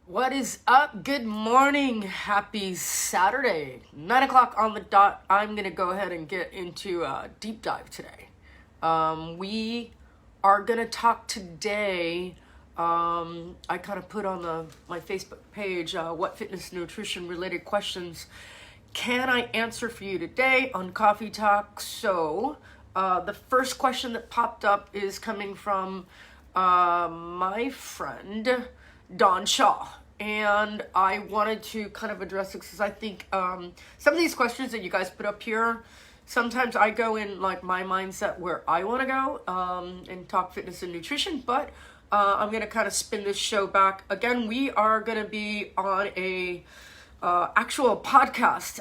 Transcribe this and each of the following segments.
What is up? Good morning. Happy Saturday. 9 o'clock on the dot. I'm going to go ahead and get into a deep dive today. We are going to talk today. I kind of put on my Facebook page what fitness nutrition related questions can I answer for you today on Coffee Talk. So the first question that popped up is coming from my friend Don Shaw, and I wanted to kind of address it because I think some of these questions that you guys put up here, sometimes I go in like my mindset where I want to go and talk fitness and nutrition, but I'm going to kind of spin this show back. Again, we are going to be on a actual podcast.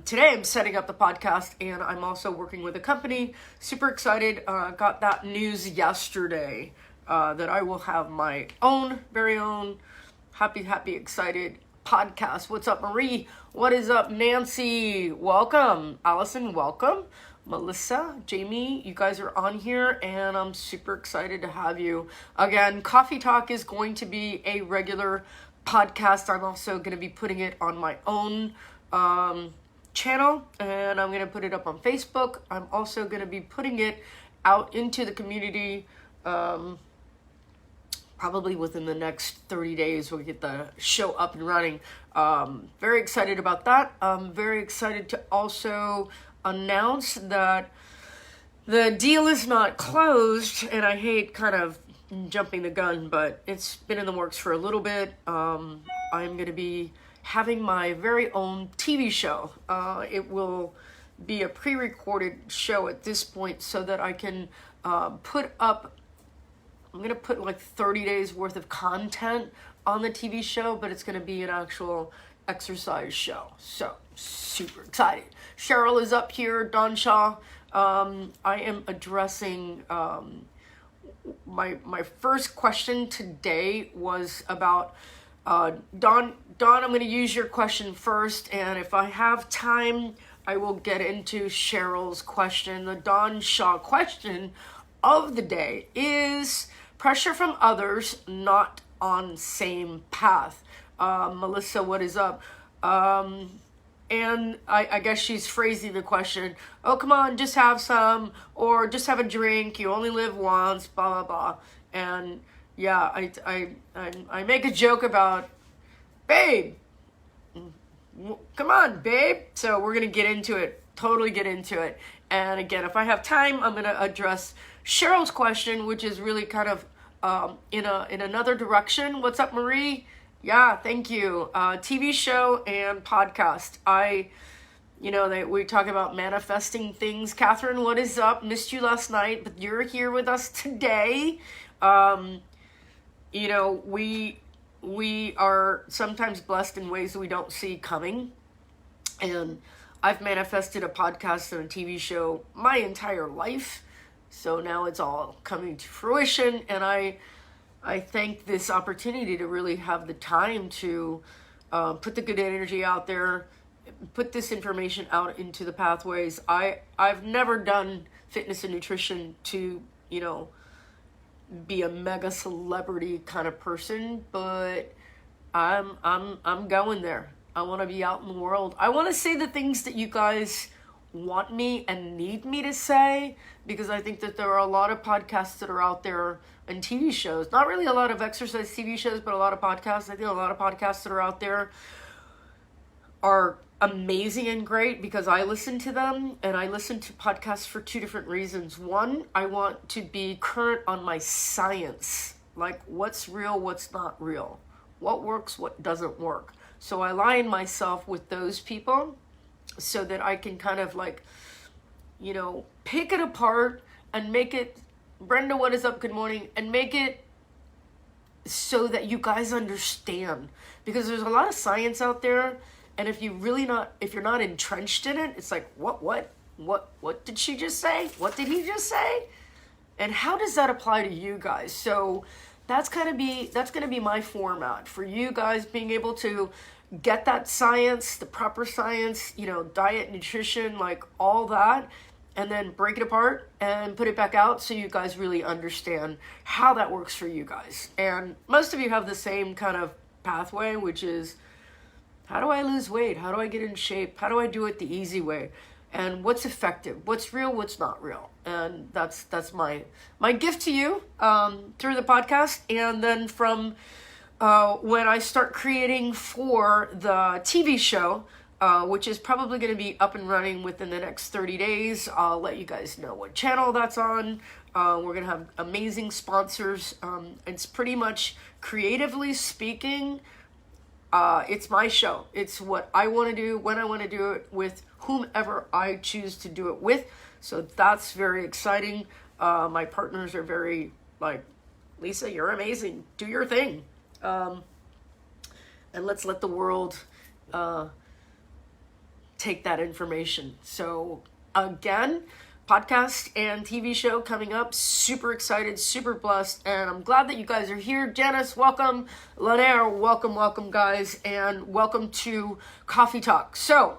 Today I'm setting up the podcast, and I'm also working with a company. Super excited. Got that news yesterday. That I will have my very own happy, excited podcast. What's up, Marie? What is up, Nancy? Welcome. Allison, welcome. Melissa, Jamie, you guys are on here, and I'm super excited to have you. Again, Coffee Talk is going to be a regular podcast. I'm also going to be putting it on my own channel, and I'm going to put it up on Facebook. I'm also going to be putting it out into the community probably within the next 30 days we'll get the show up and running. Very excited about that. I'm very excited to also announce that the deal is not closed, and I hate kind of jumping the gun, but it's been in the works for a little bit. I'm going to be having my very own TV show. It will be a pre-recorded show at this point so that I can I'm going to put like 30 days worth of content on the TV show, but it's going to be an actual exercise show. So, super excited. Cheryl is up here, Don Shaw. I am addressing, my first question today was about, Don, I'm going to use your question first, and if I have time, I will get into Cheryl's question. The Don Shaw question of the day is pressure from others not on same path. Melissa, what is up? And I guess she's phrasing the question, oh, come on, just have some, or just have a drink, you only live once, blah, blah, blah. And yeah, I make a joke about, babe, come on, babe. So we're going to get into it, totally get into it. And again, if I have time, I'm going to address Cheryl's question, which is really kind of in another direction. What's up, Marie? Yeah, thank you. TV show and podcast. We talk about manifesting things. Catherine, what is up? Missed you last night, but you're here with us today. We are sometimes blessed in ways that we don't see coming. And I've manifested a podcast and a TV show my entire life. So now it's all coming to fruition, and I thank this opportunity to really have the time to put the good energy out there, put this information out into the pathways. I've never done fitness and nutrition to, be a mega celebrity kind of person, but I'm going there. I want to be out in the world. I want to say the things that you guys want me and need me to say, because I think that there are a lot of podcasts that are out there and TV shows, not really a lot of exercise TV shows, but a lot of podcasts. I think a lot of podcasts that are out there are amazing and great because I listen to them, and I listen to podcasts for two different reasons. One, I want to be current on my science, like what's real, what's not real, what works, what doesn't work. So I align myself with those people so that I can kind of pick it apart and make it, Brenda, what is up? Good morning. And make it so that you guys understand, because there's a lot of science out there. And if you're not entrenched in it, it's like, what did she just say? What did he just say? And how does that apply to you guys? So that's going to be my format for you guys, being able to get that science, the proper science, diet, nutrition, like all that, and then break it apart and put it back out so you guys really understand how that works for you guys. And most of you have the same kind of pathway, which is, how do I lose weight? How do I get in shape? How do I do it the easy way? And what's effective? What's real? What's not real? And that's my gift to you through the podcast. And then from when I start creating for the TV show, which is probably going to be up and running within the next 30 days. I'll let you guys know what channel that's on. We're going to have amazing sponsors. It's pretty much, creatively speaking, it's my show. It's what I want to do, when I want to do it, with whomever I choose to do it with. So that's very exciting. My partners are very like, Lisa, you're amazing. Do your thing. And let's let the world take that information. So again, podcast and TV show coming up. Super excited, super blessed, and I'm glad that you guys are here. Janice, welcome. Lanaire, welcome, guys, and welcome to Coffee Talk. So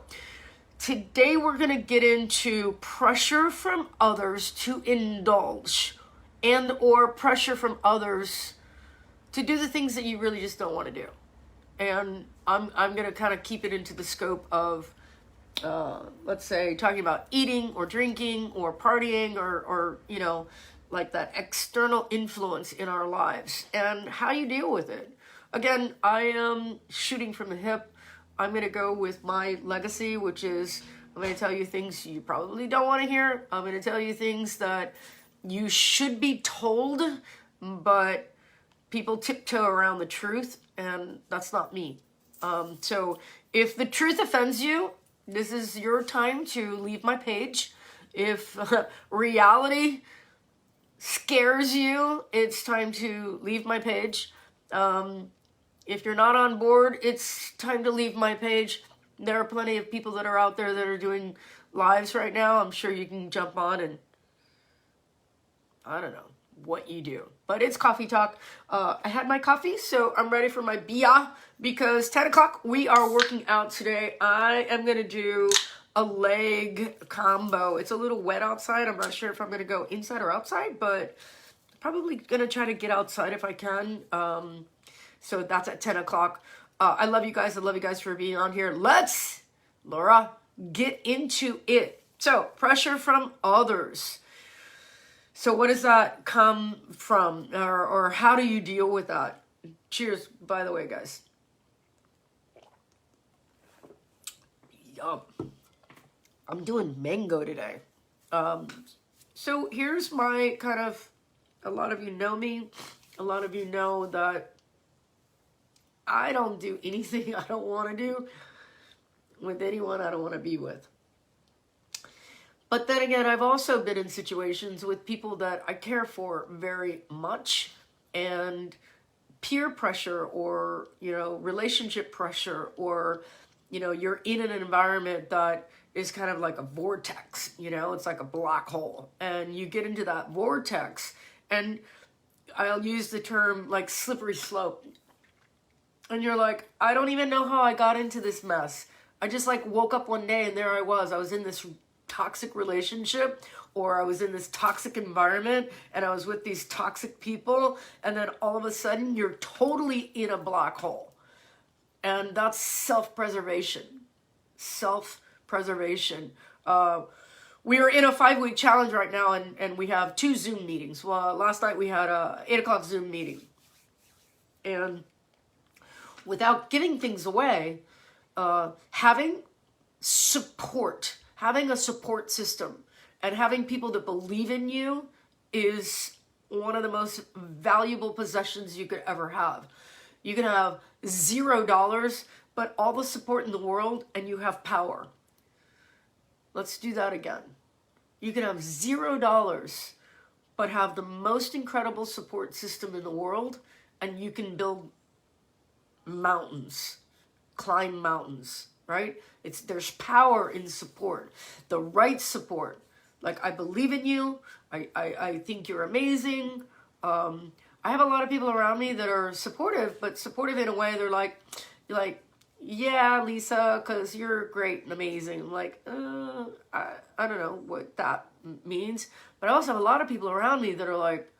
today we're going to get into pressure from others to indulge, and or pressure from others to do the things that you really just don't want to do. And I'm going to kind of keep it into the scope of let's say talking about eating or drinking or partying or you know, like that external influence in our lives and how you deal with it. Again, I am shooting from the hip. I'm going to go with my legacy, which is, I'm going to tell you things you probably don't want to hear. I'm going to tell you things that you should be told, but people tiptoe around the truth, and that's not me. So if the truth offends you, this is your time to leave my page. If reality scares you, it's time to leave my page. If you're not on board, it's time to leave my page. There are plenty of people that are out there that are doing lives right now. I'm sure you can jump on and, I don't know what you do. But it's Coffee Talk. I had my coffee, so I'm ready for my bia, because 10 o'clock, we are working out today. I am going to do a leg combo. It's a little wet outside. I'm not sure if I'm going to go inside or outside, but probably going to try to get outside if I can. So that's at 10 o'clock. I love you guys. I love you guys for being on here. Let's, Laura, get into it. So, pressure from others. So what does that come from, or how do you deal with that? Cheers, by the way, guys. Yum. I'm doing mango today. So here's my kind of, a lot of you know me. A lot of you know that I don't do anything I don't want to do with anyone I don't want to be with. But then again, I've also been in situations with people that I care for very much, and peer pressure or, you know, relationship pressure, or, you know, you're in an environment that is kind of like a vortex, you know, it's like a black hole, and you get into that vortex, and I'll use the term like slippery slope. And you're like, I don't even know how I got into this mess. I just like woke up one day and there I was in this toxic relationship, or I was in this toxic environment and I was with these toxic people, and then all of a sudden you're totally in a black hole. And that's self-preservation. Self-preservation. We are in a 5-week challenge right now, and we have 2 Zoom meetings. Well, last night we had a 8 o'clock Zoom meeting. And without giving things away, having support, having a support system, and having people that believe in you is one of the most valuable possessions you could ever have. You can have $0, but all the support in the world, and you have power. Let's do that again. You can have $0, but have the most incredible support system in the world, and you can build mountains, climb mountains, right? There's power in support, the right support. Like, I believe in you. I think you're amazing. I have a lot of people around me that are supportive, but supportive in a way they're like, yeah, Lisa, because you're great and amazing. I'm like, I don't know what that means. But I also have a lot of people around me that are like,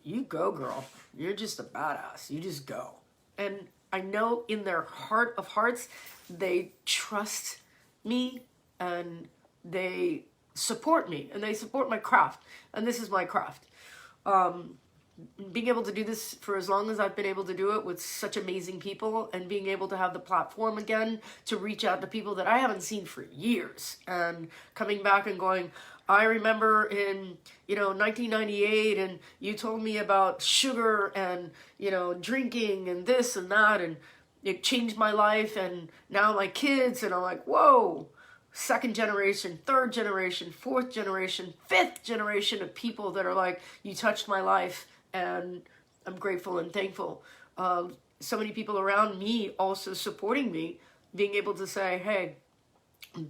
you go, girl. You're just a badass. You just go. And I know in their heart of hearts, they trust me and they support me and they support my craft. And this is my craft. Being able to do this for as long as I've been able to do it with such amazing people, and being able to have the platform again to reach out to people that I haven't seen for years, and coming back and going, I remember in 1998, and you told me about sugar and drinking and this and that, and it changed my life, and now my kids, and I'm like, whoa, second generation, third generation, fourth generation, fifth generation of people that are like, you touched my life, and I'm grateful and thankful. So many people around me also supporting me, being able to say, hey,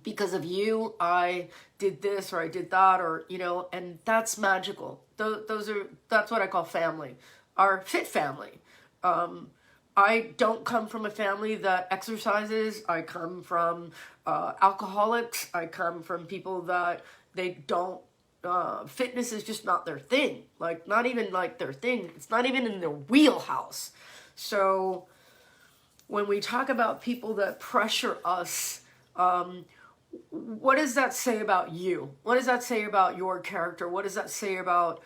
because of you, I did this or I did that, or, and that's magical. That's what I call family, our fit family. I don't come from a family that exercises. I come from alcoholics. I come from people that they don't, fitness is just not their thing. Like, not even like their thing. It's not even in their wheelhouse. So when we talk about people that pressure us, what does that say about you? What does that say about your character? What does that say about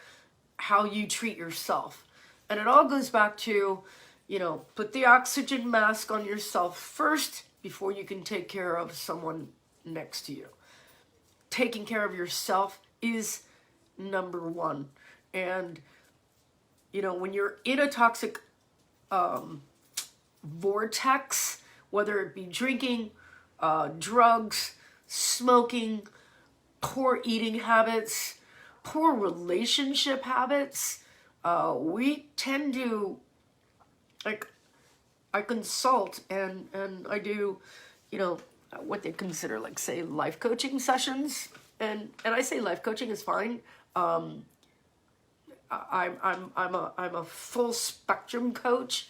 how you treat yourself? And it all goes back to, put the oxygen mask on yourself first before you can take care of someone next to you. Taking care of yourself is number one. And, when you're in a toxic vortex, whether it be drinking, drugs, smoking, poor eating habits, poor relationship habits, we tend to, like, I consult and I do, what they consider, like, say, life coaching sessions. And I say life coaching is fine. I'm a full spectrum coach.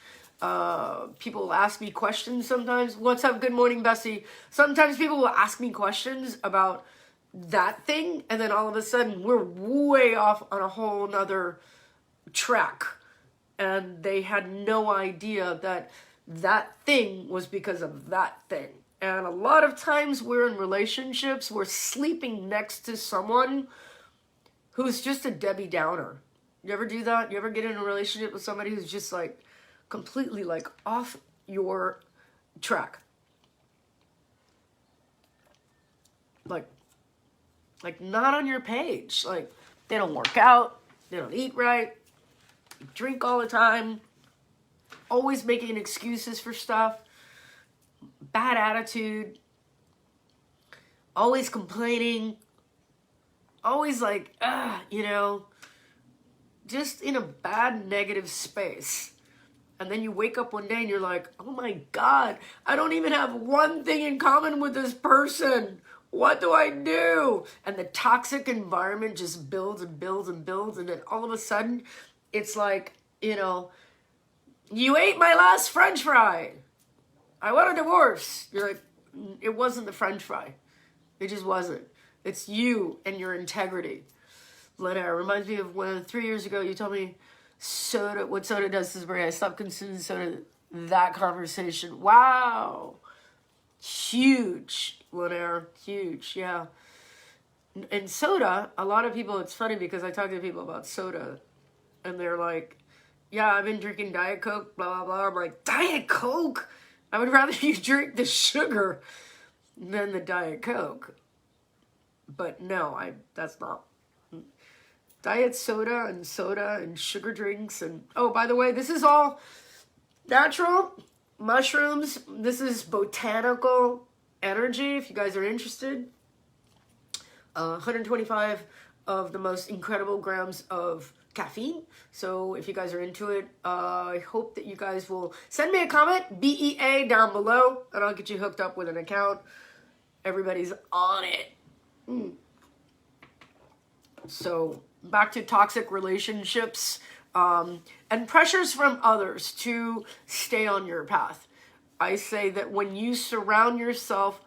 People ask me questions sometimes. What's up? Good morning, Bessie. Sometimes people will ask me questions about that thing, and then all of a sudden we're way off on a whole nother track. And they had no idea that that thing was because of that thing. And a lot of times we're in relationships, we're sleeping next to someone who's just a Debbie Downer. You ever do that? You ever get in a relationship with somebody who's just like completely like off your track? Like not on your page. Like, they don't work out, they don't eat right, drink all the time, always making excuses for stuff, bad attitude, always complaining, always like, just in a bad negative space. And then you wake up one day and you're like, oh my God, I don't even have one thing in common with this person. What do I do? And the toxic environment just builds and builds and builds. And then all of a sudden, it's like, you ate my last French fry. I want a divorce. You're like, it wasn't the French fry. It just wasn't. It's you and your integrity. Lena, reminds me of when 3 years ago you told me what soda does to Maria. I stopped consuming soda. That conversation. Wow. Huge, Lena. Huge, yeah. And soda, a lot of people, it's funny because I talk to people about soda and they're like, yeah, I've been drinking Diet Coke, blah, blah, blah. I'm like, Diet Coke? I would rather you drink the sugar than the Diet Coke. But no, that's not. Diet soda and sugar drinks. And, oh, by the way, this is all natural mushrooms. This is botanical energy, if you guys are interested. 125 of the most incredible grams of caffeine. So if you guys are into it, I hope that you guys will send me a comment, BEA, down below, and I'll get you hooked up with an account. Everybody's on it. So back to toxic relationships and pressures from others to stay on your path. I say that when you surround yourself,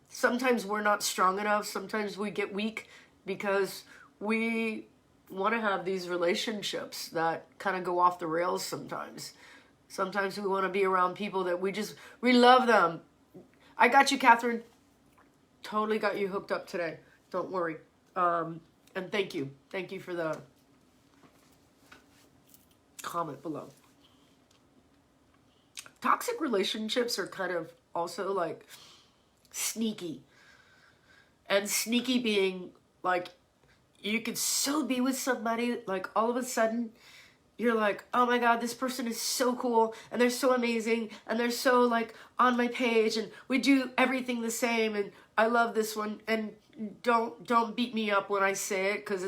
sometimes we're not strong enough. Sometimes we get weak because we want to have these relationships that kind of go off the rails sometimes. Sometimes we want to be around people that we love them. I got you, Catherine. Totally got you hooked up today. Don't worry. And thank you. Thank you for the comment below. Toxic relationships are kind of also like sneaky. And sneaky being like, you could so be with somebody, like all of a sudden, you're like, oh my God, this person is so cool, and they're so amazing, and they're so like on my page, and we do everything the same, and I love this one. And don't beat me up when I say it, because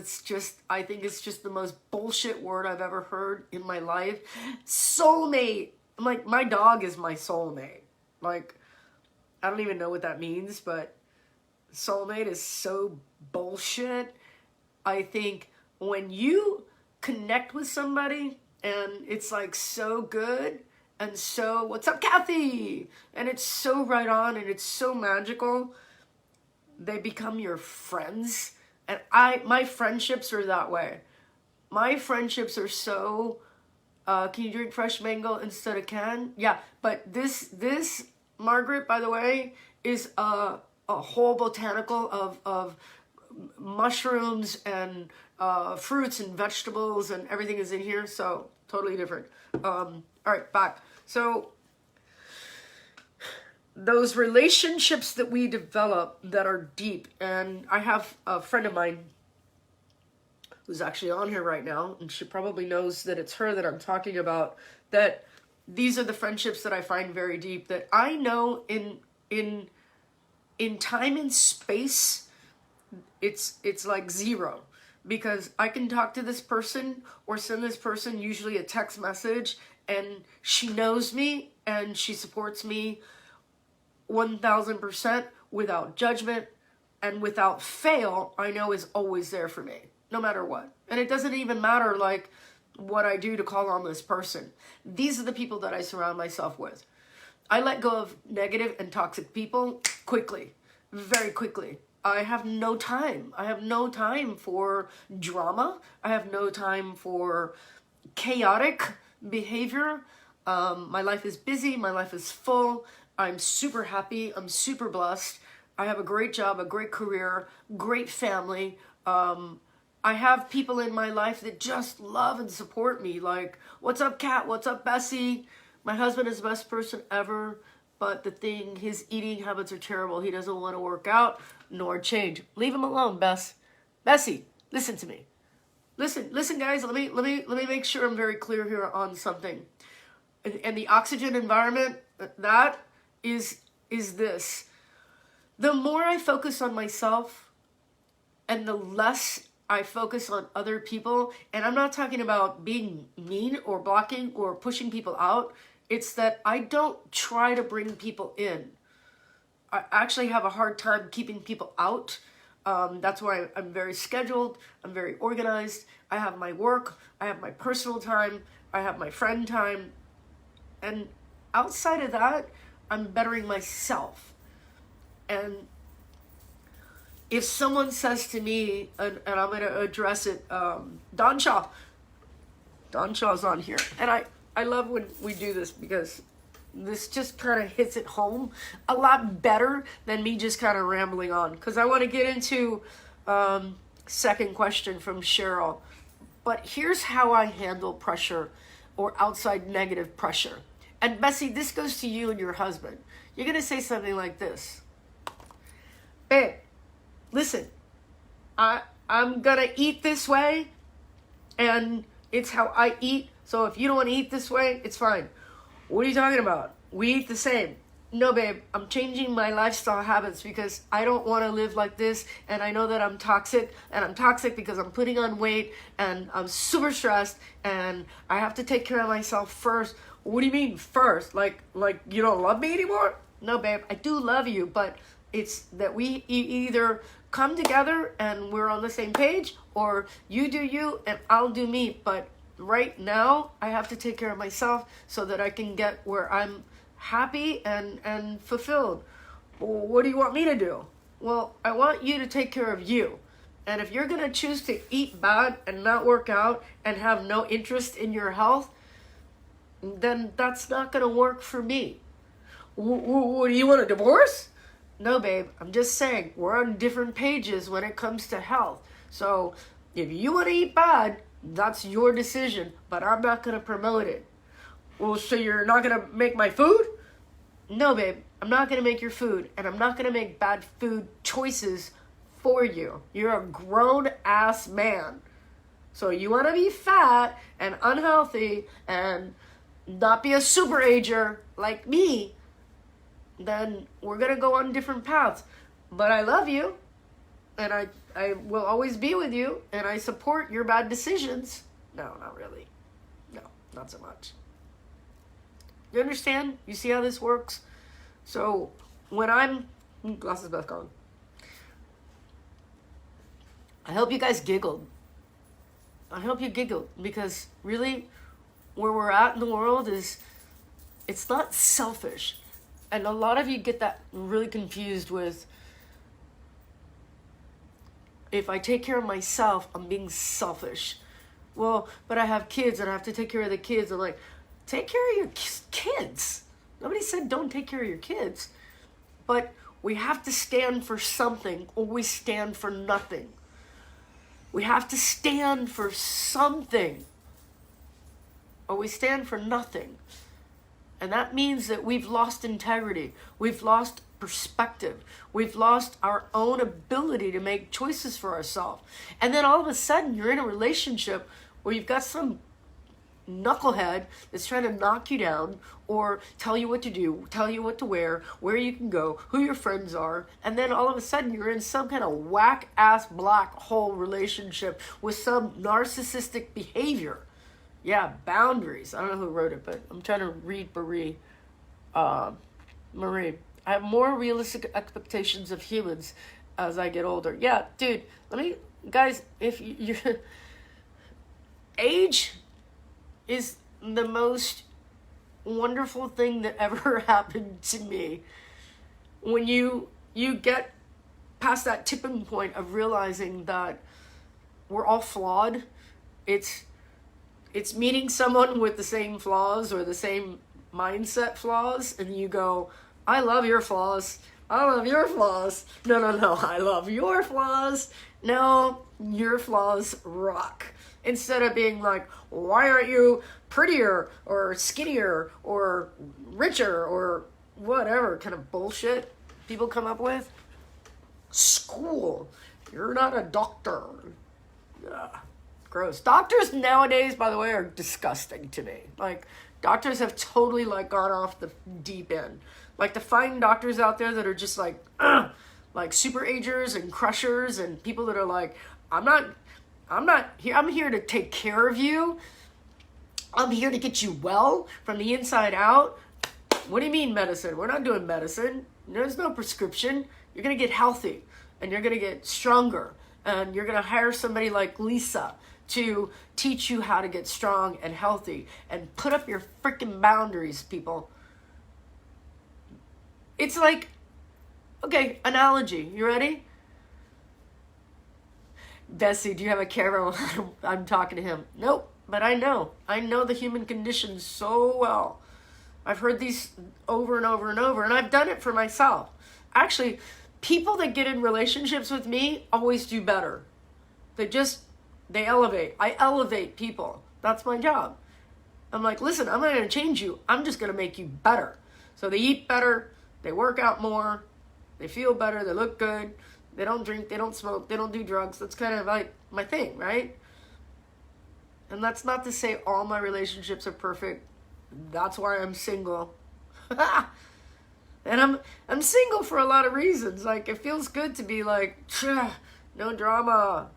I think it's just the most bullshit word I've ever heard in my life. Soulmate. I'm like, my dog is my soulmate. Like, I don't even know what that means, but soulmate is so bullshit. I think when you connect with somebody and it's like so good and so, what's up, Kathy? And it's so right on and it's so magical, they become your friends. And my friendships are that way. My friendships are so, can you drink fresh mango instead of can? Yeah, but this Margaret, by the way, is a whole botanical of mushrooms and fruits and vegetables, and everything is in here, so totally different. All right, back. So those relationships that we develop that are deep, and I have a friend of mine who's actually on here right now, and she probably knows that it's her that I'm talking about, that these are the friendships that I find very deep, that I know in time and space, it's like zero, because I can talk to this person or send this person usually a text message, and she knows me and she supports me 1000% without judgment and without fail. I know is always there for me no matter what. And it doesn't even matter like what I do to call on this person. These are the people that I surround myself with. I let go of negative and toxic people quickly, very quickly. I have no time. I have no time for drama. I have no time for chaotic behavior. My life is busy. My life is full. I'm super happy. I'm super blessed. I have a great job, a great career, great family. I have people in my life that just love and support me. Like, what's up, Kat? What's up, Bessie? My husband is the best person ever. But the thing, his eating habits are terrible. He doesn't want to work out nor change. Leave him alone, Bess. Bessie, listen to me. Listen, guys. Let me make sure I'm very clear here on something. And the oxygen environment, that is this. The more I focus on myself, and the less I focus on other people, and I'm not talking about being mean or blocking or pushing people out. It's that I don't try to bring people in. I actually have a hard time keeping people out. That's why I'm very scheduled. I'm very organized. I have my work. I have my personal time. I have my friend time. And outside of that, I'm bettering myself. And if someone says to me, and I'm going to address it, Don Shaw's on here. And I love when we do this, because this just kind of hits it home a lot better than me just kind of rambling on. Because I want to get into second question from Cheryl. But here's how I handle pressure or outside negative pressure. And Bessie, this goes to you and your husband. You're going to say something like this. Babe, listen, I'm going to eat this way, and it's how I eat. So if you don't want to eat this way, it's fine. What are you talking about? We eat the same. No, babe, I'm changing my lifestyle habits because I don't want to live like this, and I know that I'm toxic, and I'm toxic because I'm putting on weight, and I'm super stressed, and I have to take care of myself first. What do you mean first? Like you don't love me anymore? No, babe, I do love you, but it's that we either come together and we're on the same page, or you do you and I'll do me. But right now, I have to take care of myself so that I can get where I'm happy and fulfilled. Well, what do you want me to do? Well, I want you to take care of you. And if you're going to choose to eat bad and not work out and have no interest in your health, then that's not going to work for me. What do you want, a divorce? No, babe, I'm just saying we're on different pages when it comes to health. So if you want to eat bad, that's your decision, but I'm not going to promote it. Well, so you're not going to make my food? No, babe, I'm not going to make your food, and I'm not going to make bad food choices for you. You're a grown-ass man. So you want to be fat and unhealthy and not be a super ager like me, then we're going to go on different paths. But I love you, and I will always be with you, and I support your bad decisions. No, not really. No, not so much. You understand? You see how this works? So when I'm... Glasses back on. I hope you guys giggled. I hope you giggled, because really where we're at in the world is, it's not selfish. And a lot of you get that really confused with, if I take care of myself, I'm being selfish. Well, but I have kids and I have to take care of the kids. I'm like, take care of your kids. Nobody said don't take care of your kids. But we have to stand for something, or we stand for nothing. We have to stand for something, or we stand for nothing. And that means that we've lost integrity. We've lost perspective. We've lost our own ability to make choices for ourselves. And then all of a sudden you're in a relationship where you've got some knucklehead that's trying to knock you down or tell you what to do, tell you what to wear, where you can go, who your friends are, and then all of a sudden you're in some kind of whack-ass black hole relationship with some narcissistic behavior. Yeah, boundaries. I don't know who wrote it, but I'm trying to read Marie. Marie. I have more realistic expectations of humans as I get older. Yeah, dude, guys, if you age is the most wonderful thing that ever happened to me. When you get past that tipping point of realizing that we're all flawed, it's meeting someone with the same flaws or the same mindset flaws, and you go, I love your flaws. I love your flaws. No, I love your flaws. No, your flaws rock. Instead of being like, why aren't you prettier or skinnier or richer or whatever kind of bullshit people come up with. School. You're not a doctor. Ugh. Gross. Doctors nowadays, by the way, are disgusting to me. Like, doctors have totally, like, gone off the deep end. Like, the fine doctors out there that are just like super agers and crushers and people that are like, I'm here to take care of you. I'm here to get you well from the inside out. What do you mean medicine? We're not doing medicine. There's no prescription. You're going to get healthy and you're going to get stronger. And you're going to hire somebody like Lisa to teach you how to get strong and healthy. And put up your freaking boundaries, people. It's like, okay, analogy. You ready? Bessie, do you have a camera? I'm talking to him. Nope, but I know the human condition so well. I've heard these over and over and over, and I've done it for myself. Actually, people that get in relationships with me always do better. They elevate. I elevate people. That's my job. I'm like, listen, I'm not going to change you. I'm just going to make you better. So they eat better, they work out more, they feel better, they look good, they don't drink, they don't smoke, they don't do drugs. That's kind of like my thing, right? And that's not to say all my relationships are perfect. That's why I'm single. And I'm single for a lot of reasons. Like, it feels good to be like, no drama.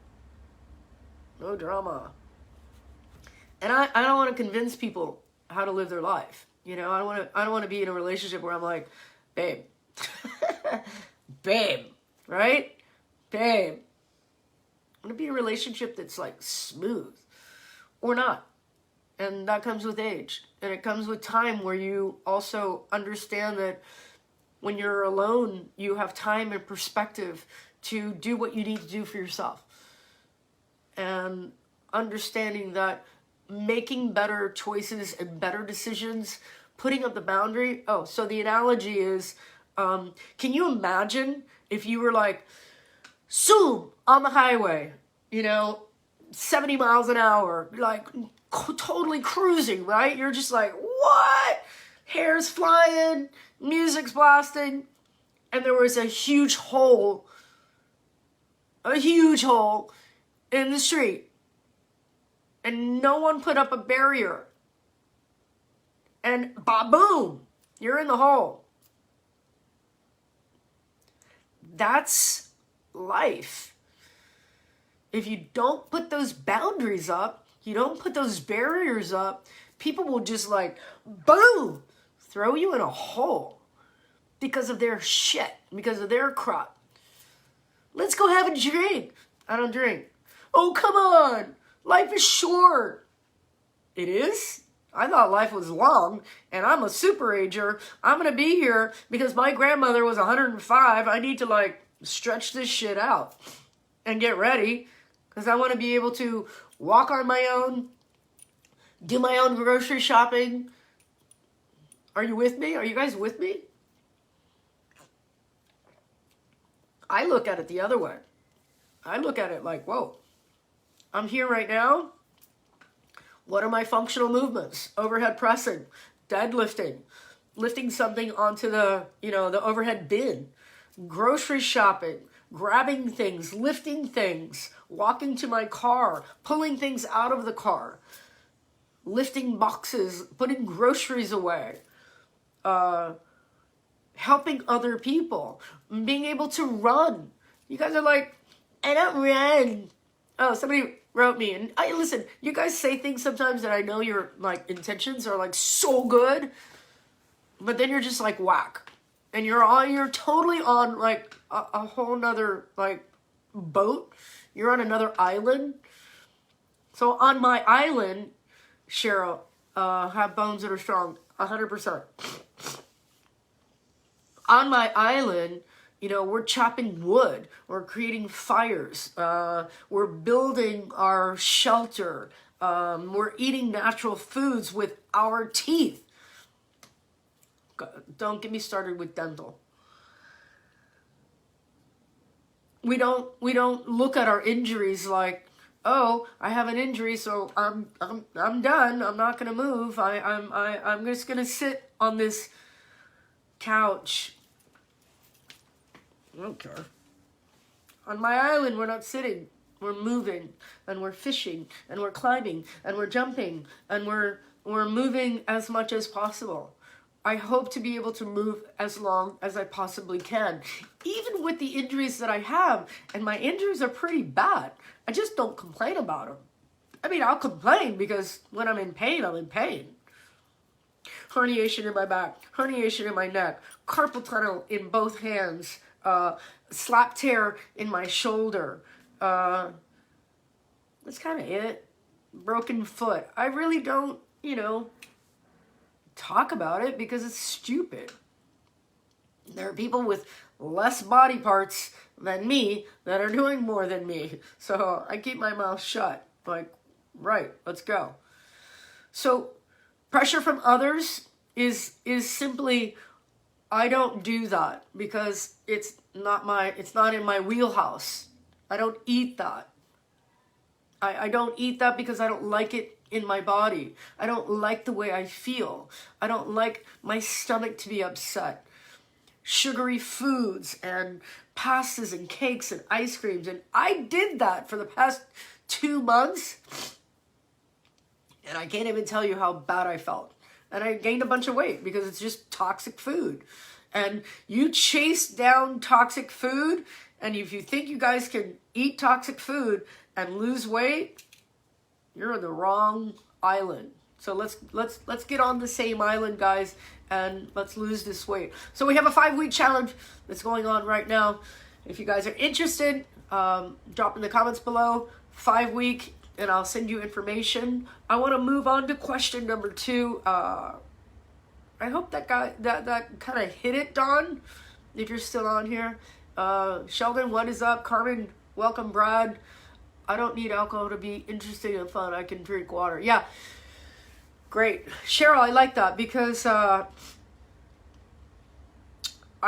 No drama. And I don't want to convince people how to live their life. You know, I don't want to be in a relationship where I'm like, babe. Babe. Right? Babe. I want to be in a relationship that's like smooth. Or not. And that comes with age. And it comes with time where you also understand that when you're alone, you have time and perspective to do what you need to do for yourself. And understanding that making better choices and better decisions, putting up the boundary. Oh, so the analogy is, can you imagine if you were like, zoom, on the highway, 70 miles an hour, like totally cruising, right? You're just like, what? Hair's flying, music's blasting, and there was a huge hole in the street, and no one put up a barrier, and ba-boom, you're in the hole. That's life. If you don't put those boundaries up, you don't put those barriers up, people will just like, boom, throw you in a hole because of their shit, because of their crap. Let's go have a drink. I don't drink. Oh, come on. Life is short. It is? I thought life was long, and I'm a super ager. I'm going to be here because my grandmother was 105. I need to like stretch this shit out and get ready because I want to be able to walk on my own, do my own grocery shopping. Are you with me? Are you guys with me? I look at it the other way. I look at it like, whoa, I'm here right now. What are my functional movements? Overhead pressing, deadlifting, lifting something onto the, the overhead bin, grocery shopping, grabbing things, lifting things, walking to my car, pulling things out of the car, lifting boxes, putting groceries away, helping other people, being able to run. You guys are like, I don't run. Oh, somebody wrote me, and listen, you guys say things sometimes that I know your like intentions are like so good, but then you're just like whack, and you're totally on like a whole nother like boat. You're on another island. So on my island, Cheryl, have bones that are strong, 100%. On my island, we're chopping wood, we're creating fires, we're building our shelter, we're eating natural foods with our teeth. Don't get me started with dental. We don't look at our injuries like, oh, I have an injury, so I'm done. I'm not gonna move. I'm just gonna sit on this couch. I don't care. On my island, we're not sitting. We're moving, and we're fishing, and we're climbing, and we're jumping, and we're moving as much as possible. I hope to be able to move as long as I possibly can, even with the injuries that I have, and my injuries are pretty bad. I just don't complain about them. I mean, I'll complain because when I'm in pain, I'm in pain. Herniation in my back, herniation in my neck, carpal tunnel in both hands, slap tear in my shoulder. That's kind of it. Broken foot. I really don't, talk about it because it's stupid. There are people with less body parts than me that are doing more than me. So I keep my mouth shut. Like, right, let's go. So pressure from others is simply, I don't do that because it's not in my wheelhouse. I don't eat that. I don't eat that because I don't like it in my body. I don't like the way I feel. I don't like my stomach to be upset. Sugary foods and pastas and cakes and ice creams. And I did that for the past 2 months. And I can't even tell you how bad I felt. And I gained a bunch of weight because it's just toxic food. And you chase down toxic food, and if you think you guys can eat toxic food and lose weight, you're on the wrong island. So let's get on the same island, guys, and let's lose this weight. So we have a 5-week challenge that's going on right now. If you guys are interested, drop in the comments below. 5-week and I'll send you information. I want to move on to question number 2. I hope that kind of hit it, Don, if you're still on here. Sheldon, what is up? Carmen, welcome. Brad, I don't need alcohol to be interesting and fun. I can drink water. Yeah, great. Cheryl, I like that because I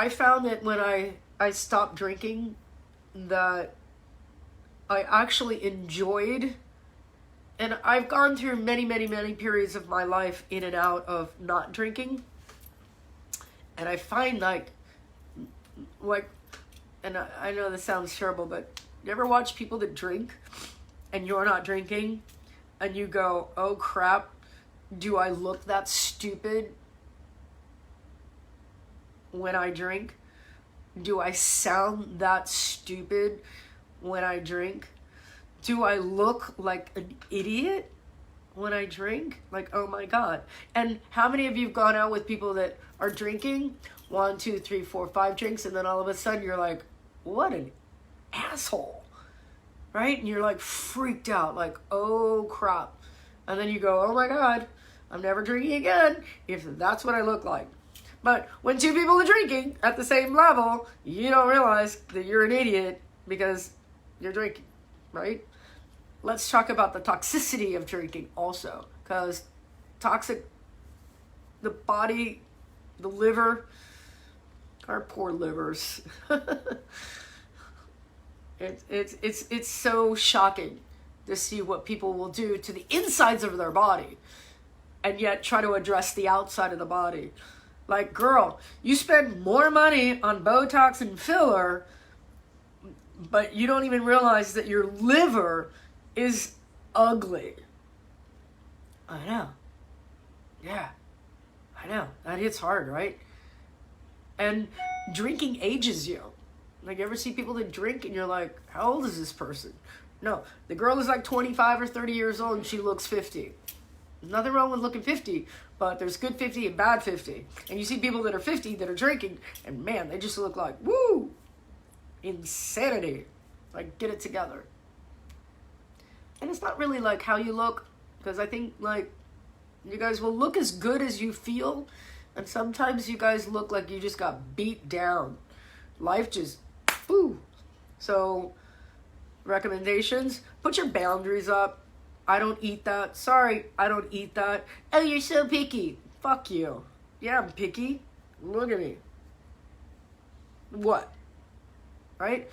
found that when I stopped drinking, that I actually enjoyed, and I've gone through many, many, many periods of my life in and out of not drinking. And I find like, and I know this sounds terrible, but you ever watch people that drink and you're not drinking and you go, oh crap, do I look that stupid when I drink? Do I sound that stupid when I drink? Do I look like an idiot when I drink? Like, oh my God. And how many of you have gone out with people that are drinking 1, 2, 3, 4, 5 drinks, and then all of a sudden you're like, what an asshole, right? And you're like freaked out, like, oh crap. And then you go, oh my God, I'm never drinking again if that's what I look like. But when 2 people are drinking at the same level, you don't realize that you're an idiot because you're drinking, right? Let's talk about the toxicity of drinking also, because the body, the liver, our poor livers. It's so shocking to see what people will do to the insides of their body and yet try to address the outside of the body. Like, girl, you spend more money on Botox and filler, but you don't even realize that your liver is ugly. I know. Yeah, I know. That hits hard, right? And drinking ages you. Like, you ever see people that drink and you're like, how old is this person? No, the girl is like 25 or 30 years old and she looks 50. There's nothing wrong with looking 50, but there's good 50 and bad 50. And you see people that are 50 that are drinking, and man, they just look like, woo, insanity. Like, get it together. And it's not really like how you look, because I think like you guys will look as good as you feel, and sometimes you guys look like you just got beat down. Life just, woo. So, recommendations, put your boundaries up. I don't eat that. Sorry, I don't eat that. Oh, you're so picky. Fuck you. Yeah, I'm picky. Look at me. What? Right?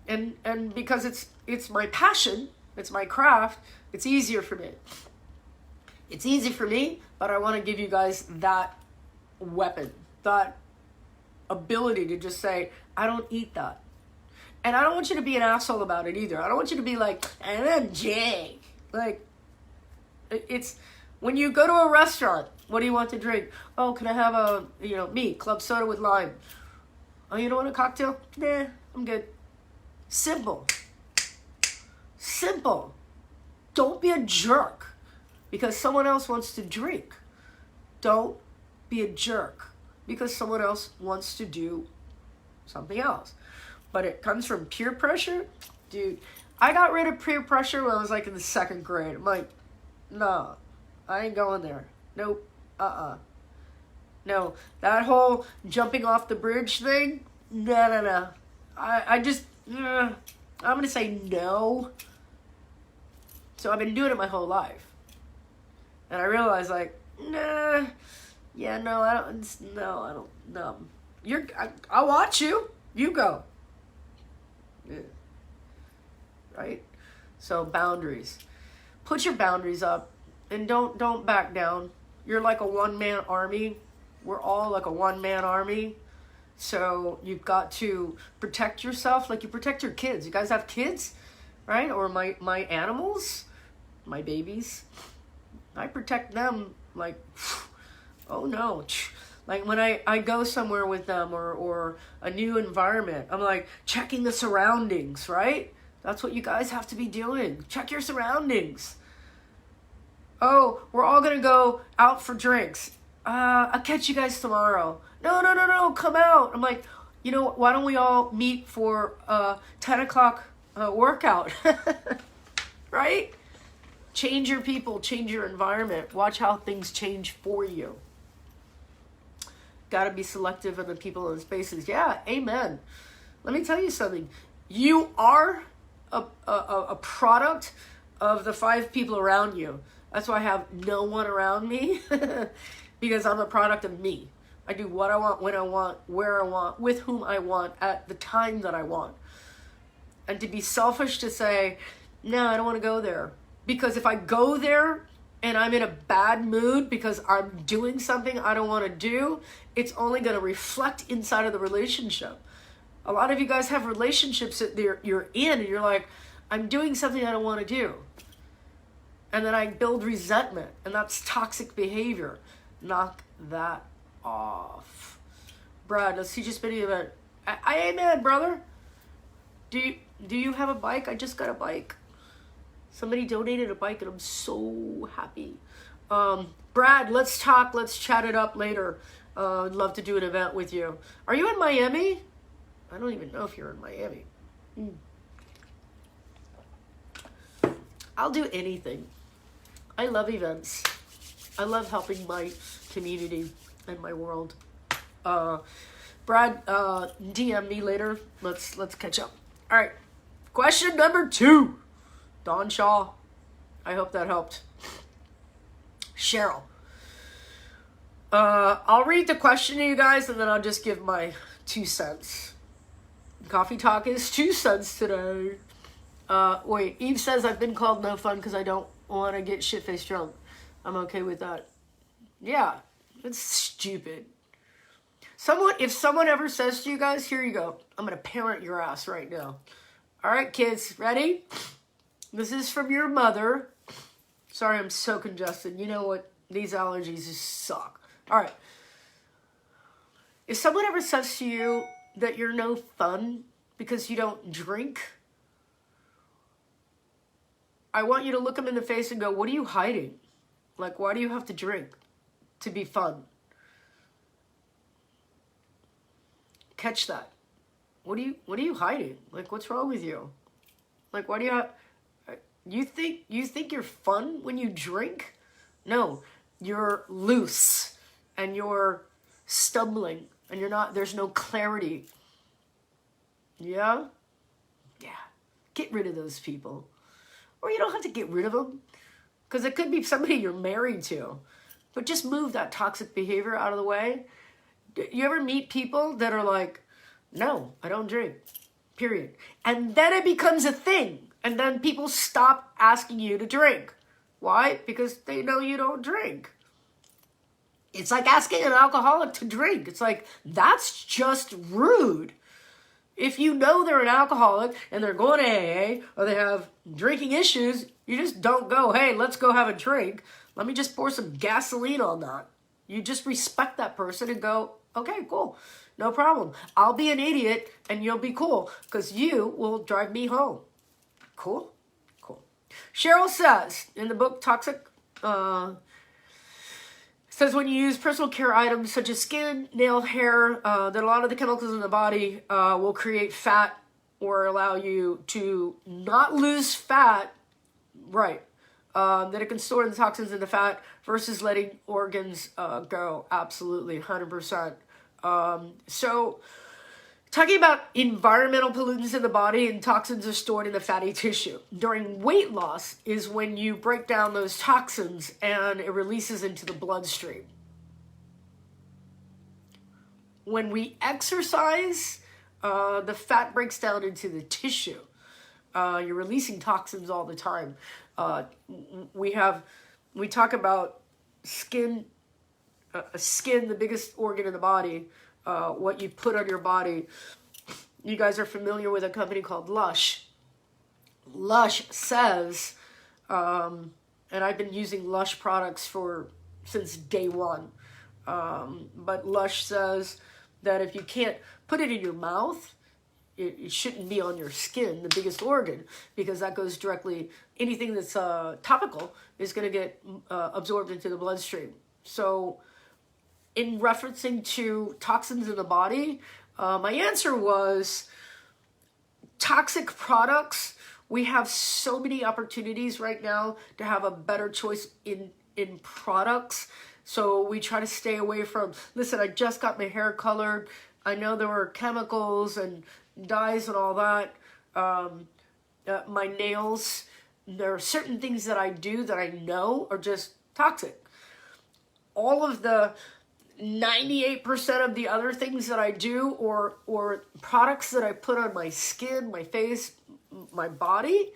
And because it's my passion, it's my craft, it's easier for me. It's easy for me, but I want to give you guys that weapon, that ability to just say, I don't eat that. And I don't want you to be an asshole about it either. I don't want you to be like, I'm Jake. Like, it's, when you go to a restaurant, what do you want to drink? Oh, can I have me, club soda with lime. Oh, you don't want a cocktail? Nah, I'm good. Simple. Simple. Don't be a jerk because someone else wants to drink. Don't be a jerk because someone else wants to do something else. But it comes from peer pressure. Dude, I got rid of peer pressure when I was like in the 2nd grade. I'm like, nah, I ain't going there. Nope. No, that whole jumping off the bridge thing, no. I'm going to say no. So I've been doing it my whole life. And I realized like, I don't. I'll watch you. You go. Yeah. Right? So boundaries. Put your boundaries up and don't back down. You're like a one-man army. We're all like a one-man army. So you've got to protect yourself like you protect your kids. You guys have kids, right? Or my animals, my babies. I protect them like, oh no. Like when I go somewhere with them or a new environment, I'm like checking the surroundings, right? That's what you guys have to be doing. Check your surroundings. Oh, we're all going to go out for drinks. I'll catch you guys tomorrow. No, come out. I'm like, why don't we all meet for 10 o'clock workout? Right? Change your people, change your environment. Watch how things change for you. Got to be selective in the people and spaces. Yeah, amen. Let me tell you something. You are a product of the 5 people around you. That's why I have no one around me, because I'm a product of me. I do what I want, when I want, where I want, with whom I want, at the time that I want. And to be selfish to say, no, I don't want to go there. Because if I go there and I'm in a bad mood because I'm doing something I don't want to do, it's only going to reflect inside of the relationship. A lot of you guys have relationships that you're in and you're like, I'm doing something I don't want to do. And then I build resentment, and that's toxic behavior. Knock that off. Brad, let's see just video event. Amen, brother. Do you have a bike? I just got a bike. Somebody donated a bike and I'm so happy. Brad, let's talk. Let's chat it up later. I'd love to do an event with you. Are you in Miami? I don't even know if you're in Miami. I'll do anything. I love events. I love helping my community and my world. Brad, DM me later. Let's catch up. All right. Question number 2. Don Shaw. I hope that helped. Cheryl. I'll read the question to you guys and then I'll just give my 2 cents. Coffee talk is 2 cents today. Wait, Eve says I've been called no fun because I don't want to get shit-faced drunk. I'm okay with that. Yeah, it's stupid. If someone ever says to you guys, here you go. I'm going to parent your ass right now. All right, kids, ready? This is from your mother. Sorry, I'm so congested. You know what? These allergies just suck. All right. If someone ever says to you that you're no fun because you don't drink, I want you to look them in the face and go, what are you hiding? Like, why do you have to drink to be fun? Catch that. What are you hiding? Like, what's wrong with you? Like, why do you have... You think you're fun when you drink? No, you're loose and you're stumbling and there's no clarity. Yeah? Yeah. Get rid of those people. Or you don't have to get rid of them, because it could be somebody you're married to. But just move that toxic behavior out of the way. You ever meet people that are like, no, I don't drink, period. And then it becomes a thing. And then people stop asking you to drink. Why? Because they know you don't drink. It's like asking an alcoholic to drink. It's like, that's just rude. If you know they're an alcoholic and they're going to AA or they have drinking issues, you just don't go, hey, let's go have a drink. Let me just pour some gasoline on that. You just respect that person and go, okay, cool. No problem. I'll be an idiot and you'll be cool because you will drive me home. Cool? Cool. Cheryl says in the book Toxic, says when you use personal care items such as skin, nail, hair, that a lot of the chemicals in the body will create fat or allow you to not lose fat, right, that it can store the toxins in the fat versus letting organs go. Absolutely, 100%. So talking about environmental pollutants in the body and toxins are stored in the fatty tissue. During weight loss is when you break down those toxins and it releases into the bloodstream. When we exercise, the fat breaks down into the tissue. You're releasing toxins all the time. We talk about skin, the biggest organ in the body. What you put on your body. You guys are familiar with a company called Lush. Lush says, and I've been using Lush products since day one, but Lush says that if you can't put it in your mouth, it shouldn't be on your skin, the biggest organ, because that goes directly, anything that's topical is going to get absorbed into the bloodstream. So in referencing to toxins in the body, my answer was toxic products We have so many opportunities right now to have a better choice in products. So we try to stay away from, listen, I just got my hair colored. I know there were chemicals and dyes and all that. My nails, there are certain things that I do that I know are just toxic. All of the 98% of the other things that I do or products that I put on my skin, my face, my body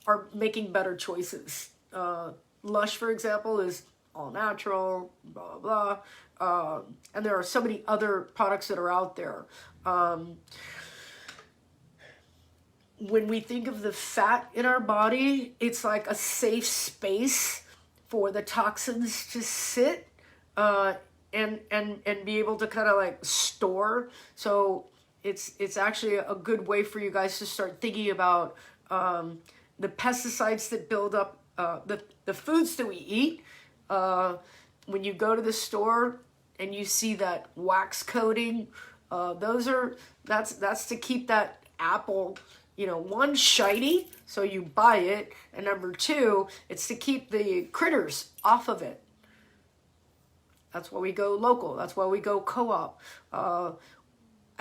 are making better choices. Lush, for example, is all natural, blah, blah, blah. And there are so many other products that are out there. When we think of the fat in our body, it's like a safe space for the toxins to sit and be able to kind of like store. So it's actually a good way for you guys to start thinking about the pesticides that build up the foods that we eat. When you go to the store and you see that wax coating, that's to keep that apple, one, shiny, so you buy it, and number two, it's to keep the critters off of it. That's why we go local. That's why we go co-op. I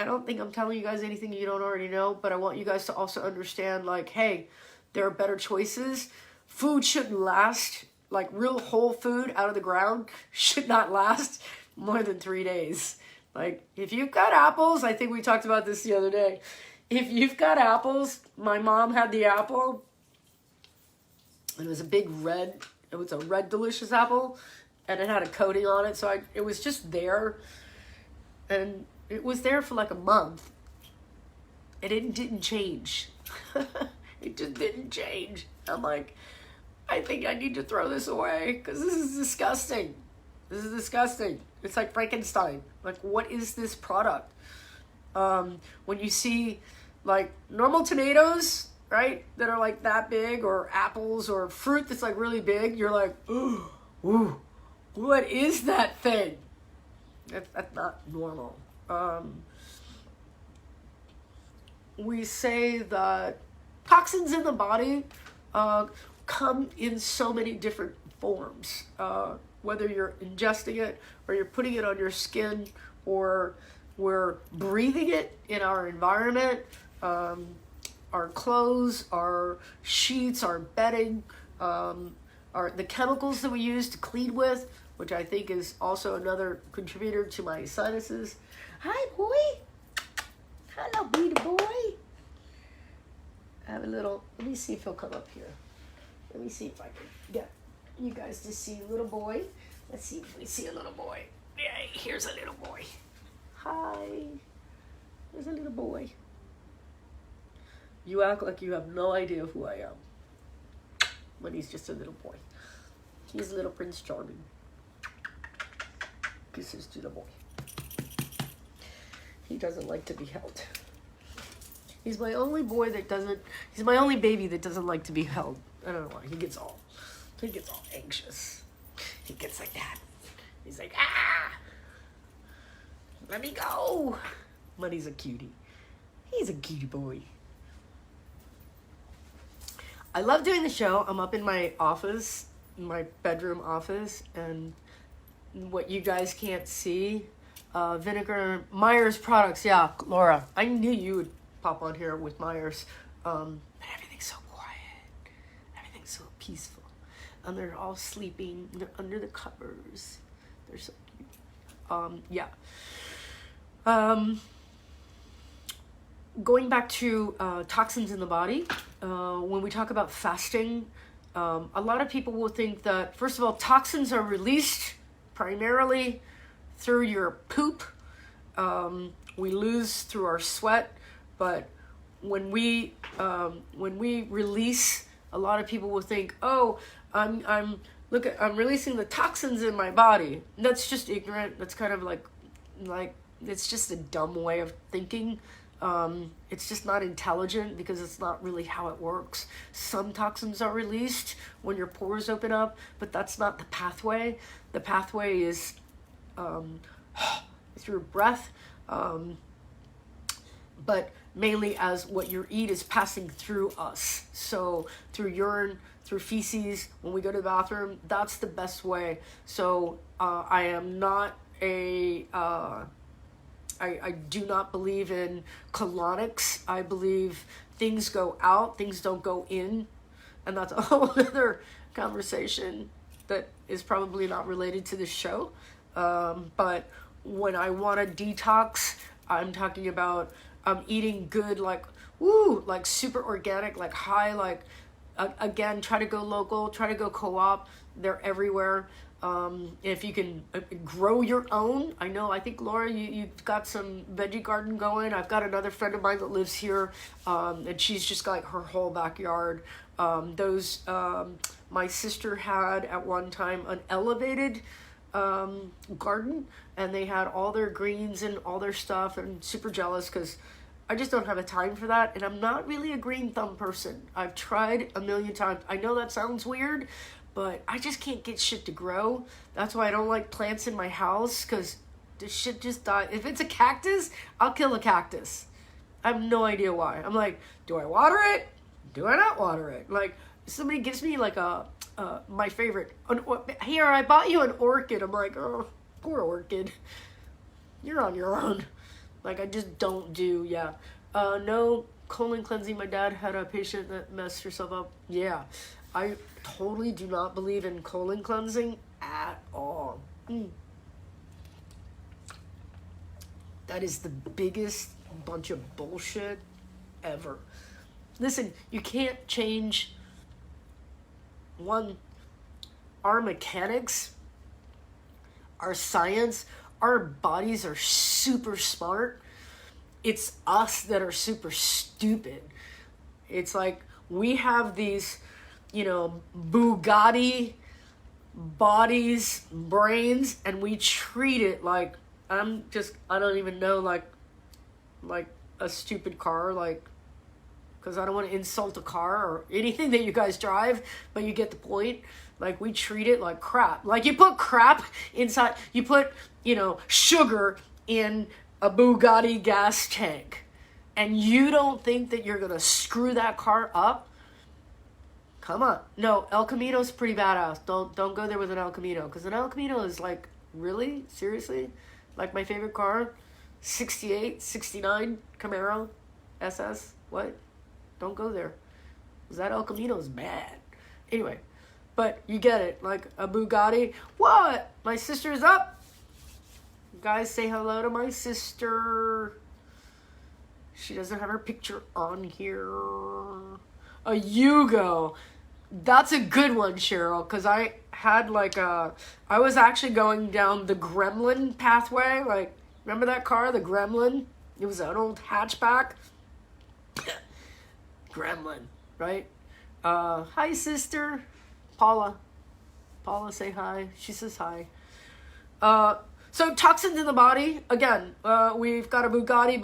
don't think I'm telling you guys anything you don't already know, but I want you guys to also understand, like, hey, there are better choices. Food shouldn't last, like real whole food out of the ground should not last more than 3 days. Like, if you've got apples, I think we talked about this the other day. If you've got apples, my mom had the apple, and it was a red delicious apple, and it had a coating on it, so it was just there, and it was there for like a month, and it didn't change. It just didn't change. I'm like, I think I need to throw this away, because this is disgusting. This is disgusting. It's like Frankenstein. Like, what is this product? When you see like normal tomatoes, right, that are like that big, or apples, or fruit that's like really big, you're like, ooh, what is that thing? That's not normal. We say that toxins in the body come in so many different forms. Whether you're ingesting it, or you're putting it on your skin, or we're breathing it in our environment, our clothes, our sheets, our bedding, the chemicals that we use to clean with, which I think is also another contributor to my sinuses. Hi, boy. Hello, beauty boy. I have a little, let me see if he'll come up here. Let me see if I can get you guys to see little boy. Let's see if we see a little boy. Yay, here's a little boy. Hi. There's a little boy. You act like you have no idea who I am. But he's just a little boy. He's little Prince Charming. Kisses to the boy. He doesn't like to be held. He's my only he's my only baby that doesn't like to be held. I don't know why. He gets all anxious. He gets like that. He's like, let me go. But he's a cutie. He's a cutie boy. I love doing the show. I'm up in my office, my bedroom office, and what you guys can't see, Vinegar, Myers products. Yeah, Laura, I knew you would pop on here with Myers. But everything's so quiet. Everything's so peaceful. And they're all sleeping. They're under the covers. They're so cute. Yeah. Going back to toxins in the body, when we talk about fasting, a lot of people will think that, first of all, toxins are released primarily through your poop. We lose through our sweat, but when we release, a lot of people will think, oh, I'm releasing the toxins in my body. That's just ignorant. That's kind of like it's just a dumb way of thinking. It's just not intelligent, because it's not really how it works. Some toxins are released when your pores open up, but that's not the pathway. The pathway is through breath. But mainly as what you eat is passing through us. So through urine, through feces, when we go to the bathroom, that's the best way. So I am not I do not believe in colonics. I believe things go out, things don't go in. And that's a whole other conversation that is probably not related to this show. But when I want to detox, I'm talking about eating good, like super organic, like high, like again, try to go local, try to go co-op. They're everywhere. If you can grow your own, I think Laura, you've got some veggie garden going. I've got another friend of mine that lives here, and she's just got like her whole backyard. My sister had at one time an elevated garden, and they had all their greens and all their stuff, and super jealous because I just don't have a time for that, and I'm not really a green thumb person. I've tried a million times. I know that sounds weird, but I just can't get shit to grow. That's why I don't like plants in my house, because this shit just dies. If it's a cactus, I'll kill a cactus. I have no idea why. I'm like, do I water it? Do I not water it? Like, somebody gives me like my favorite, here, I bought you an orchid. I'm like, oh, poor orchid. You're on your own. Like, I just don't do, no colon cleansing. My dad had a patient that messed herself up. Yeah, I totally do not believe in colon cleansing at all. That is the biggest bunch of bullshit ever. Listen, you can't change our mechanics, our science. Our bodies are super smart. It's us that are super stupid. It's like we have these, Bugatti bodies, brains, and we treat it like, I don't even know, like a stupid car, like, because I don't want to insult a car or anything that you guys drive, but you get the point. Like, we treat it like crap. Like, you put crap inside, you put, sugar in a Bugatti gas tank, and you don't think that you're going to screw that car up? Come on. No, El Camino's pretty badass. Don't go there with an El Camino, because an El Camino is like, really? Seriously? Like my favorite car? 68, 69 Camaro SS? What? Don't go there. Because that El Camino's bad. Anyway. But you get it, like a Bugatti. What? My sister's up. Guys, say hello to my sister. She doesn't have her picture on here. A Yugo. That's a good one, Cheryl, because I had I was actually going down the Gremlin pathway. Like, remember that car, the Gremlin? It was an old hatchback. Gremlin, right? Hi, sister. Paula, say hi. She says hi. So toxins in the body. Again, we've got a Bugatti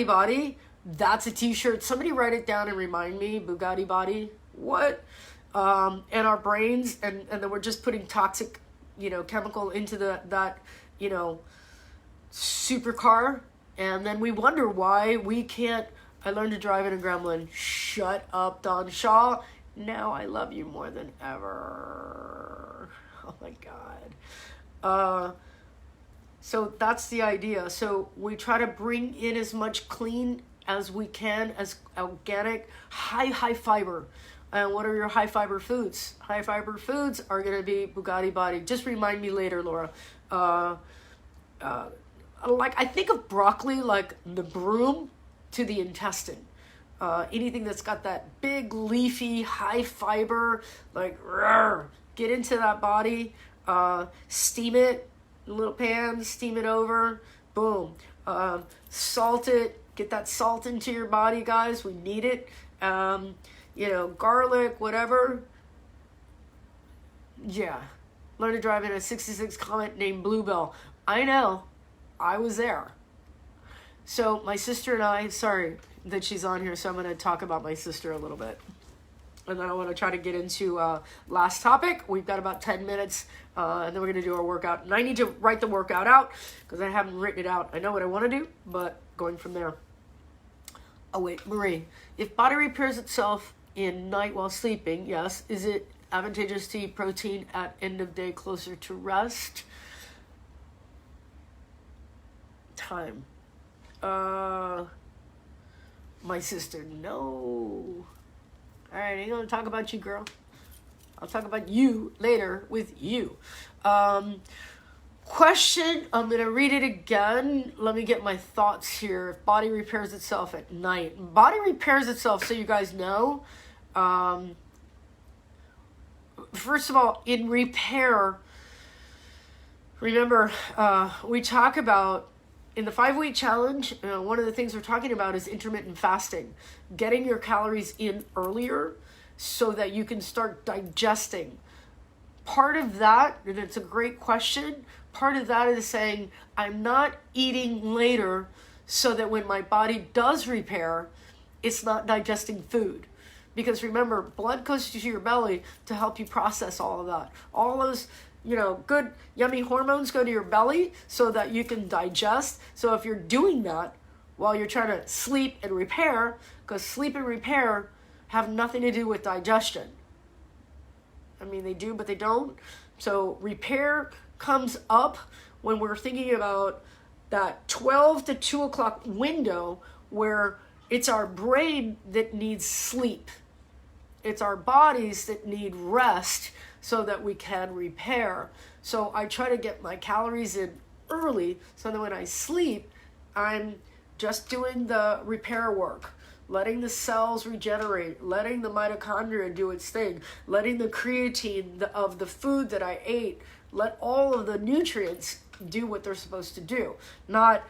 Body. That's a t-shirt. Somebody write it down and remind me. Bugatti Body. What? And our brains, and then we're just putting toxic, chemical into that supercar. And then we wonder why we can't. I learned to drive in a Gremlin. Shut up, Don Shaw. Now I love you more than ever. Oh my God. So that's the idea. So we try to bring in as much clean as we can, as organic, high fiber. And what are your high fiber foods? High fiber foods are going to be Bugatti Body. Just remind me later, Laura. I think of broccoli like the broom to the intestine. Anything that's got that big leafy high fiber, like get into that body, steam it in a little pan, steam it over, boom, salt it, get that salt into your body, guys. We need it. Garlic, whatever. Yeah, learn to drive in a 66 Comet named Bluebell. I know, I was there. So my sister and I, sorry that she's on here, so I'm going to talk about my sister a little bit. And then I want to try to get into last topic. We've got about 10 minutes, and then we're going to do our workout. And I need to write the workout out, because I haven't written it out. I know what I want to do, but going from there. Oh wait, Marie, if body repairs itself in night while sleeping, yes, is it advantageous to eat protein at end of day closer to rest time? My sister, no. All right, I ain't gonna talk about you, girl. I'll talk about you later with you. Question, I'm gonna read it again. Let me get my thoughts here. If body repairs itself at night. Body repairs itself, so you guys know. First of all, in repair, remember, we talk about in the 5-week challenge, one of the things we're talking about is intermittent fasting, getting your calories in earlier so that you can start digesting. Part of that, and it's a great question, part of that is saying, I'm not eating later so that when my body does repair, it's not digesting food. Because remember, blood goes to your belly to help you process all of that. All those, good, yummy hormones go to your belly so that you can digest. So if you're doing that while you're trying to sleep and repair, because sleep and repair have nothing to do with digestion. I mean, they do, but they don't. So repair comes up when we're thinking about that 12 to 2 o'clock window where it's our brain that needs sleep. It's our bodies that need rest so that we can repair. So I try to get my calories in early so that when I sleep, I'm just doing the repair work, letting the cells regenerate, letting the mitochondria do its thing, letting the creatine of the food that I ate, let all of the nutrients do what they're supposed to do. Not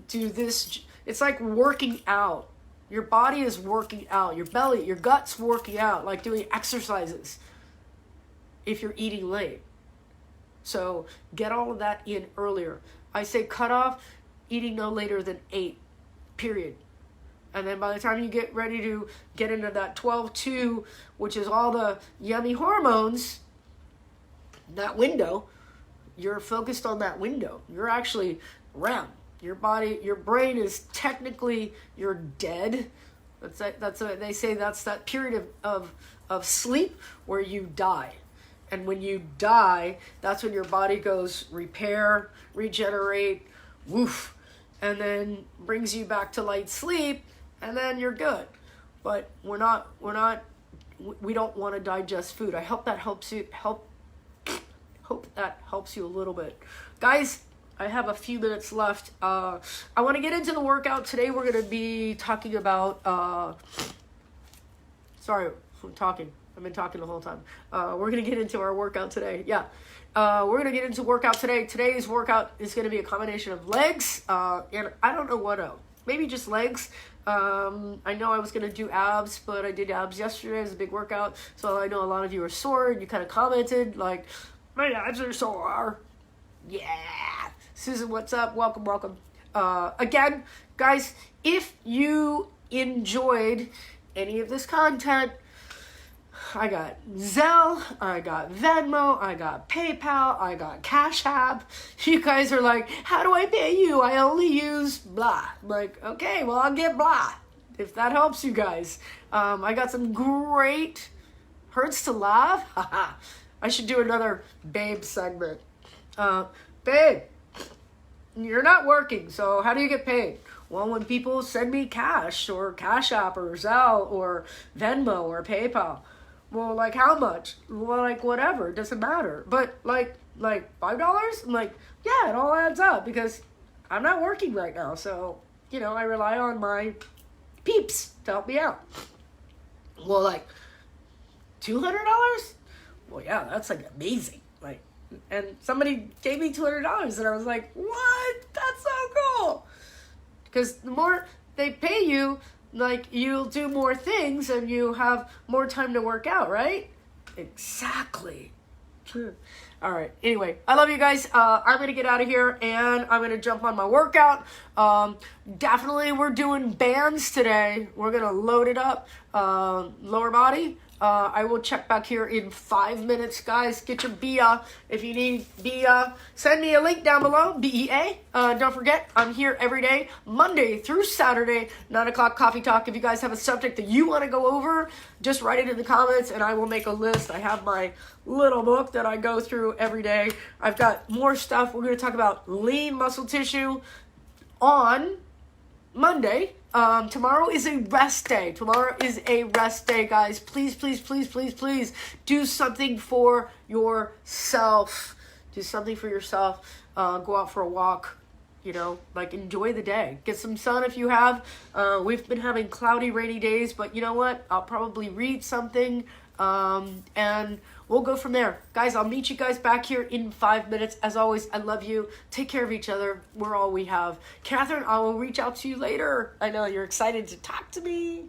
do this. It's like working out. Your body is working out. Your belly, your gut's working out, like doing exercises if you're eating late. So get all of that in earlier. I say cut off eating no later than 8, period. And then by the time you get ready to get into that 12-2, which is all the yummy hormones, that window, you're focused on that window. You're actually REM. Your body, your brain is technically, you're dead. That's what they say. That's that period of sleep where you die. And when you die, that's when your body goes repair, regenerate, woof, and then brings you back to light sleep, and then you're good. But we don't want to digest food. I hope that helps you. Hope that helps you a little bit, guys. I have a few minutes left. I want to get into the workout today. We're going to be talking about. Sorry, I'm talking. I've been talking the whole time. We're going to get into our workout today. Yeah. We're going to get into workout today. Today's workout is going to be a combination of legs, and I don't know what else. Maybe just legs. I know I was going to do abs, but I did abs yesterday as a big workout. So I know a lot of you are sore, and you kind of commented, like, my abs are sore. Yeah. Susan, what's up? Welcome. Again, guys, if you enjoyed any of this content, I got Zelle, I got Venmo, I got PayPal, I got Cash App. You guys are like, how do I pay you? I only use blah. I'm like, okay, well, I'll get blah, if that helps you guys. I got some great hurts to laugh. I should do another babe segment. Babe, you're not working, so how do you get paid? Well, when people send me cash or Cash App or Zelle or Venmo or PayPal. Well, like how much? Well, like whatever, it doesn't matter. But like $5? I'm like, yeah, it all adds up because I'm not working right now. So, I rely on my peeps to help me out. Well, like $200? Well, yeah, that's like amazing. Like, and somebody gave me $200 and I was like, what? That's so cool. Because the more they pay you, like, you'll do more things and you have more time to work out, right? Exactly. All right. Anyway, I love you guys. I'm going to get out of here and I'm going to jump on my workout. Definitely we're doing bands today. We're going to load it up. Lower body, I will check back here in 5 minutes, guys. Get your BIA. If you need BIA, send me a link down below, BEA. Don't forget, I'm here every day, Monday through Saturday, 9 o'clock coffee talk. If you guys have a subject that you want to go over, just write it in the comments and I will make a list. I have my little book that I go through every day. I've got more stuff. We're going to talk about lean muscle tissue on Monday. Tomorrow is a rest day. Tomorrow is a rest day, guys. Please, please, please, please, please do something for yourself. Do something for yourself. Go out for a walk. You know, like enjoy the day. Get some sun if you have. We've been having cloudy, rainy days, but you know what? I'll probably read something. And we'll go from there. Guys, I'll meet you guys back here in 5 minutes. As always, I love you. Take care of each other. We're all we have. Catherine, I will reach out to you later. I know you're excited to talk to me.